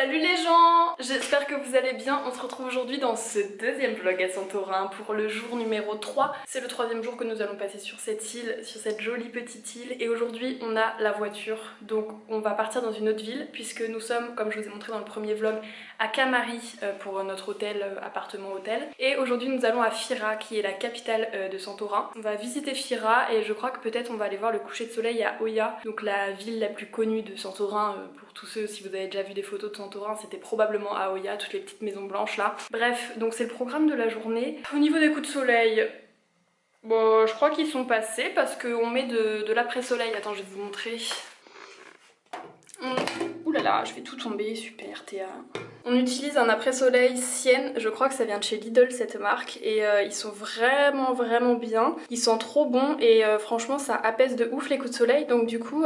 Salut les gens, j'espère que vous allez bien. On se retrouve aujourd'hui dans ce deuxième vlog à Santorin pour le jour numéro 3. C'est le troisième jour que nous allons passer sur cette île, sur cette jolie petite île. Et aujourd'hui on a la voiture, donc on va partir dans une autre ville puisque nous sommes, comme je vous ai montré dans le premier vlog, à Kamari pour notre hôtel, appartement hôtel. Et aujourd'hui nous allons à Fira qui est la capitale de Santorin. On va visiter Fira et je crois que peut-être on va aller voir le coucher de soleil à Oia, donc la ville la plus connue de Santorin. Pour tous ceux, si vous avez déjà vu des photos de Santorin, c'était probablement à Oia, toutes les petites maisons blanches là. Bref, donc c'est le programme de la journée. Au niveau des coups de soleil, bon, je crois qu'ils sont passés parce qu'on met de l'après-soleil. Attends, je vais vous montrer. Ouh là là, je vais tout tomber, super Théa. On utilise un après-soleil Sienne, je crois que ça vient de chez Lidl cette marque et ils sont vraiment bien. Ils sont trop bons et franchement ça apaise de ouf les coups de soleil, donc du coup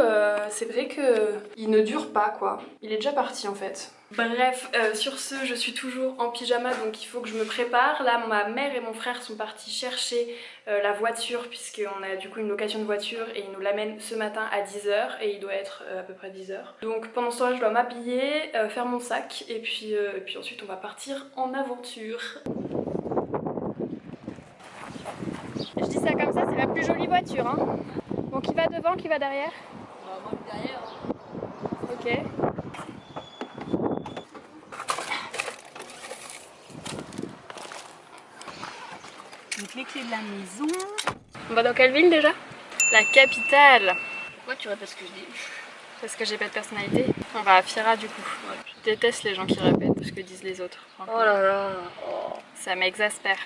c'est vrai que il ne dure pas quoi. Il est déjà parti en fait. Bref, sur ce, je suis toujours en pyjama donc il faut que je me prépare. Là, ma mère et mon frère sont partis chercher la voiture puisqu'on a du coup une location de voiture et ils nous l'amènent ce matin à 10 h et il doit être à peu près 10 h. Donc pendant ce temps-là, je dois m'habiller, faire mon sac et puis ensuite on va partir en aventure. Je dis ça comme ça, c'est la plus jolie voiture hein. Bon, qui va devant, qui va derrière? Moi derrière. Ok. Donc les clés de la maison. On va dans quelle ville déjà? La capitale. Pourquoi tu répètes ce que je dis? Parce que j'ai pas de personnalité. On va à Fira du coup. Ouais. Je déteste les gens qui répètent ce que disent les autres. Oh là là. Oh. Ça m'exaspère.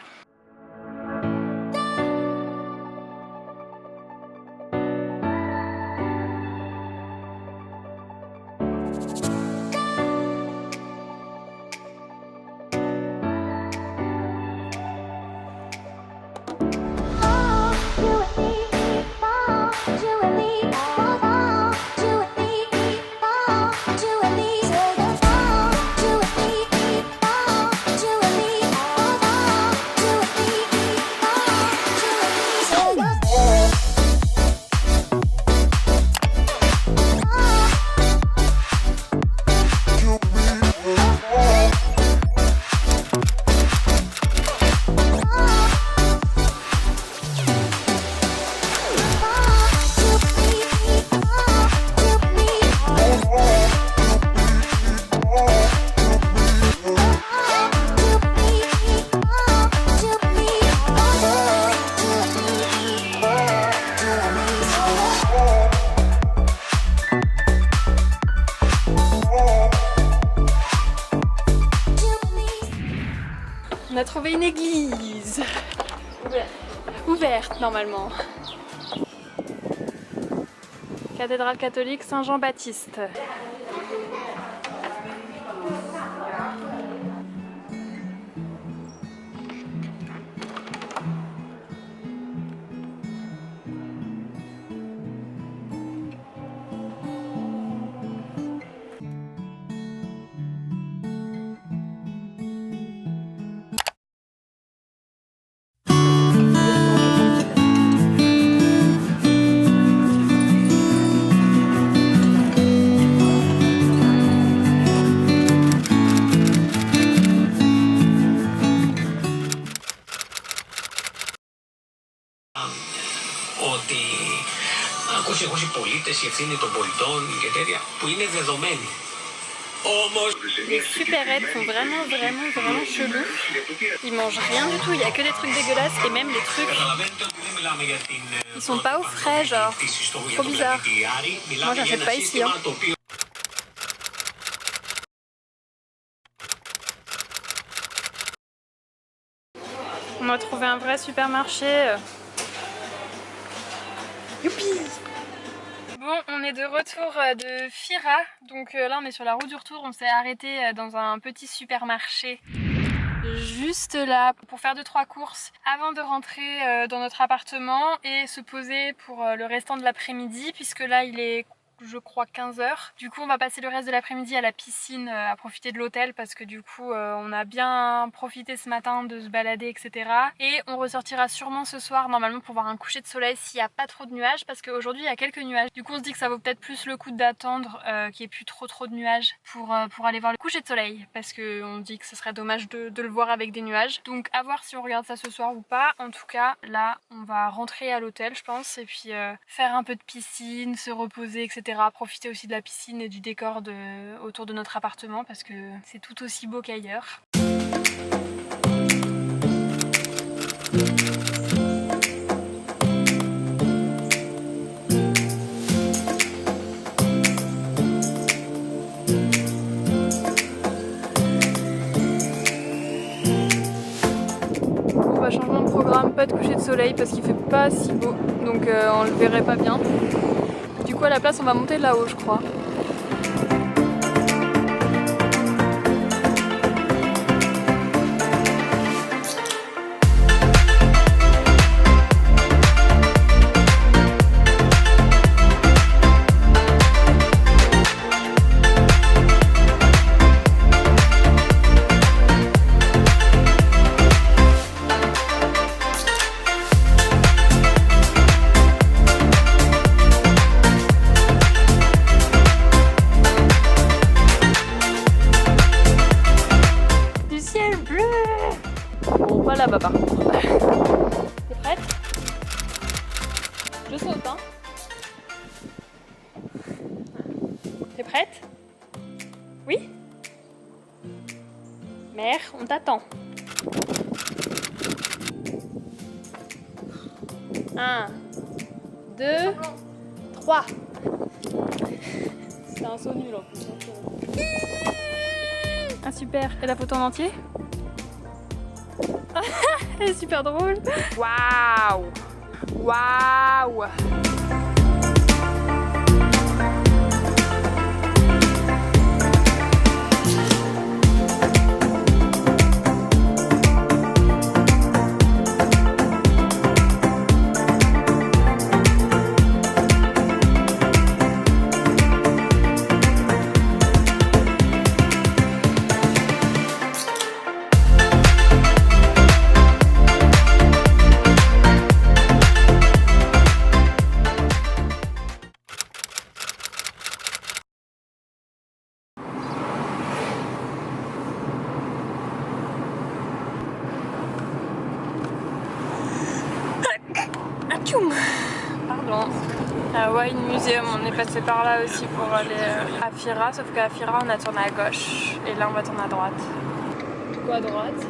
On a trouvé une église ouverte normalement. Cathédrale catholique Saint-Jean-Baptiste. Ότι ακούσει πολίτες, η ευθύνη των πολιτών και τέτοια που είναι δεδομένη. Όμως... Les supérettes sont vraiment chelous. Ils mangent rien du tout, il n'y a que des trucs dégueulasses et même les trucs... Ils sont pas au frais genre, trop bizarre. Moi j'achète pas ici hein. On a trouvé un vrai supermarché. Youpi! Bon, on est de retour de Fira, donc là on est sur la route du retour, on s'est arrêté dans un petit supermarché juste là pour faire 2-3 courses avant de rentrer dans notre appartement et se poser pour le restant de l'après-midi puisque là il est je crois 15h. Du coup on va passer le reste de l'après-midi à la piscine à profiter de l'hôtel parce que du coup on a bien profité ce matin de se balader etc. Et on ressortira sûrement ce soir normalement pour voir un coucher de soleil s'il n'y a pas trop de nuages parce qu'aujourd'hui il y a quelques nuages. Du coup on se dit que ça vaut peut-être plus le coup d'attendre qu'il n'y ait plus trop de nuages pour aller voir le coucher de soleil parce qu'on dit que ce serait dommage de le voir avec des nuages. Donc à voir si on regarde ça ce soir ou pas. En tout cas là on va rentrer à l'hôtel je pense et puis faire un peu de piscine, se reposer etc. Profiter aussi de la piscine et du décor autour de notre appartement parce que c'est tout aussi beau qu'ailleurs. Changement de programme, pas de coucher de soleil parce qu'il fait pas si beau donc on le verrait pas bien. Du coup à la place on va monter là-haut je crois. Là-bas par contre. T'es prête? Je saute hein. T'es prête? Oui? Mère, on t'attend. 1, 2, 3. C'était un saut nul en plus. Ah super, et la photo en entier? Elle est super drôle. Waouh! Waouh! Pardon. À Wine Museum, on est passé par là aussi pour aller à Fira, sauf qu'à Fira on a tourné à gauche et là on va tourner à droite. Pourquoi à droite?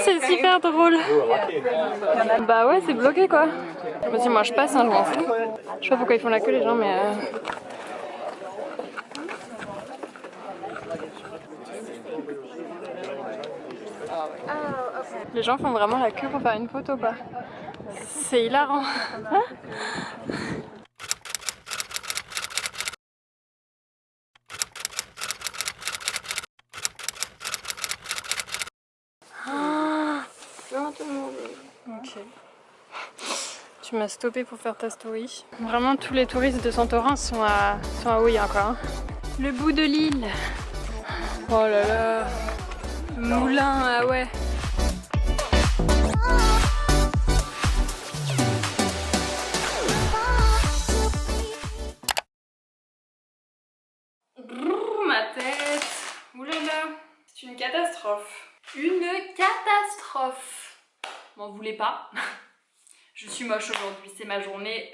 C'est super drôle. Bah ouais, c'est bloqué quoi. Vas-y, moi je passe, hein, je m'en fous. Je sais pas pourquoi ils font la queue les gens, mais... Les gens font vraiment la queue pour faire une photo quoi. C'est hilarant. Ok. Tu m'as stoppé pour faire ta story. Vraiment tous les touristes de Santorin sont à Ouya quoi. Hein. Le bout de l'île. Oh là là. Moulin, ah ouais. Brrr, ma tête. Ouh là là. C'est une catastrophe. Une catastrophe. M'en voulez pas. Je suis moche aujourd'hui, c'est ma journée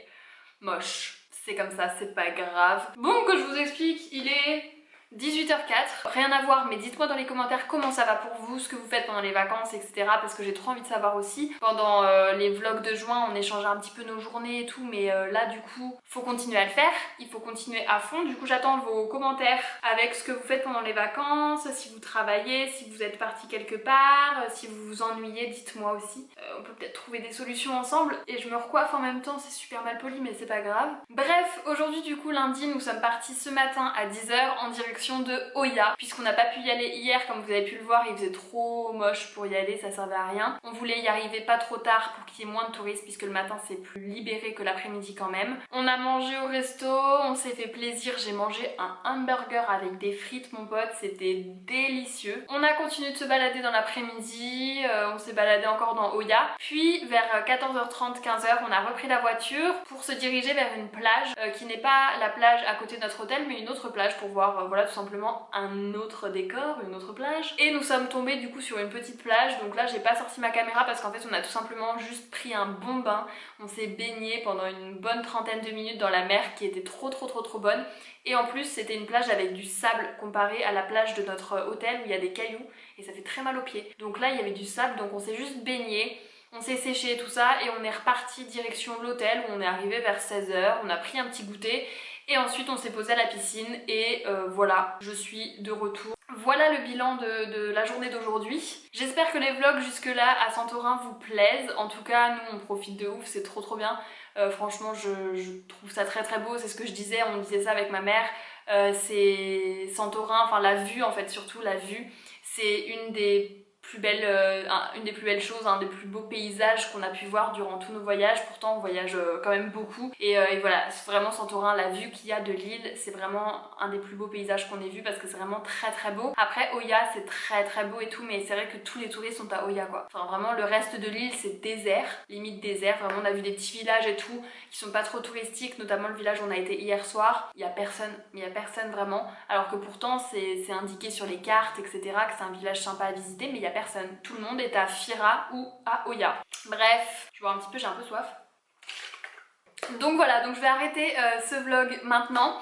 moche. C'est comme ça, c'est pas grave. Bon, que je vous explique, il est 18h 18h04, rien à voir mais dites-moi dans les commentaires comment ça va pour vous, ce que vous faites pendant les vacances etc. parce que j'ai trop envie de savoir aussi. Pendant les vlogs de juin on échangeait un petit peu nos journées et tout mais là du coup faut continuer à le faire, il faut continuer à fond. Du coup j'attends vos commentaires avec ce que vous faites pendant les vacances, si vous travaillez, si vous êtes parti quelque part, si vous vous ennuyez dites-moi aussi. On peut peut-être trouver des solutions ensemble et je me recoiffe en même temps, c'est super mal poli mais c'est pas grave. Bref, aujourd'hui du coup lundi nous sommes partis ce matin à 10h en direction de Oya puisqu'on n'a pas pu y aller hier comme vous avez pu le voir, il faisait trop moche pour y aller, ça servait à rien. On voulait y arriver pas trop tard pour qu'il y ait moins de touristes puisque le matin c'est plus libéré que l'après-midi quand même. On a mangé au resto, on s'est fait plaisir, j'ai mangé un hamburger avec des frites mon pote, c'était délicieux. On a continué de se balader dans l'après-midi, on s'est baladé encore dans Oya, puis vers 14h30, 15h on a repris la voiture pour se diriger vers une plage qui n'est pas la plage à côté de notre hôtel mais une autre plage pour voir voilà tout simplement un autre décor, une autre plage. Et nous sommes tombés du coup sur une petite plage, donc là j'ai pas sorti ma caméra parce qu'en fait on a tout simplement juste pris un bon bain, on s'est baigné pendant une bonne trentaine de minutes dans la mer qui était trop bonne. Et en plus c'était une plage avec du sable comparé à la plage de notre hôtel où il y a des cailloux et ça fait très mal aux pieds. Donc là il y avait du sable donc on s'est juste baigné, on s'est séché tout ça et on est reparti direction l'hôtel où on est arrivé vers 16h, on a pris un petit goûter et ensuite on s'est posé à la piscine et voilà, je suis de retour. Voilà le bilan de la journée d'aujourd'hui. J'espère que les vlogs jusque là à Santorin vous plaisent. En tout cas nous on profite de ouf, c'est trop bien. Franchement je trouve ça très beau, c'est ce que je disais, on disait ça avec ma mère. C'est Santorin, enfin la vue en fait, surtout la vue, c'est une des plus belles choses, un des plus beaux paysages qu'on a pu voir durant tous nos voyages. Pourtant on voyage quand même beaucoup et voilà, c'est vraiment Santorin, la vue qu'il y a de l'île, c'est vraiment un des plus beaux paysages qu'on ait vu parce que c'est vraiment très beau. Après Oya c'est très beau et tout mais c'est vrai que tous les touristes sont à Oya quoi. Enfin vraiment le reste de l'île c'est désert, limite désert, vraiment on a vu des petits villages et tout qui sont pas trop touristiques, notamment le village où on a été hier soir, il y a personne vraiment, alors que pourtant c'est indiqué sur les cartes etc que c'est un village sympa à visiter mais il y a personne. Tout le monde est à Fira ou à Oya. Bref, je bois un petit peu, j'ai un peu soif. Donc voilà, donc je vais arrêter ce vlog maintenant.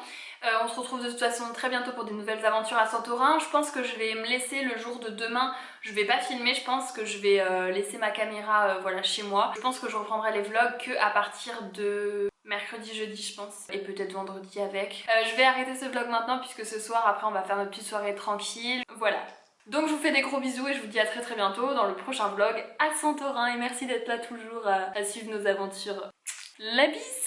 On se retrouve de toute façon très bientôt pour des nouvelles aventures à Santorin. Je pense que je vais me laisser le jour de demain. Je vais pas filmer, je pense que je vais laisser ma caméra voilà, chez moi. Je pense que je reprendrai les vlogs que à partir de mercredi, jeudi je pense. Et peut-être vendredi avec. Je vais arrêter ce vlog maintenant puisque ce soir après on va faire notre petite soirée tranquille. Voilà. Donc je vous fais des gros bisous et je vous dis à très bientôt dans le prochain vlog à Santorin. Et merci d'être là toujours à suivre nos aventures. La bise!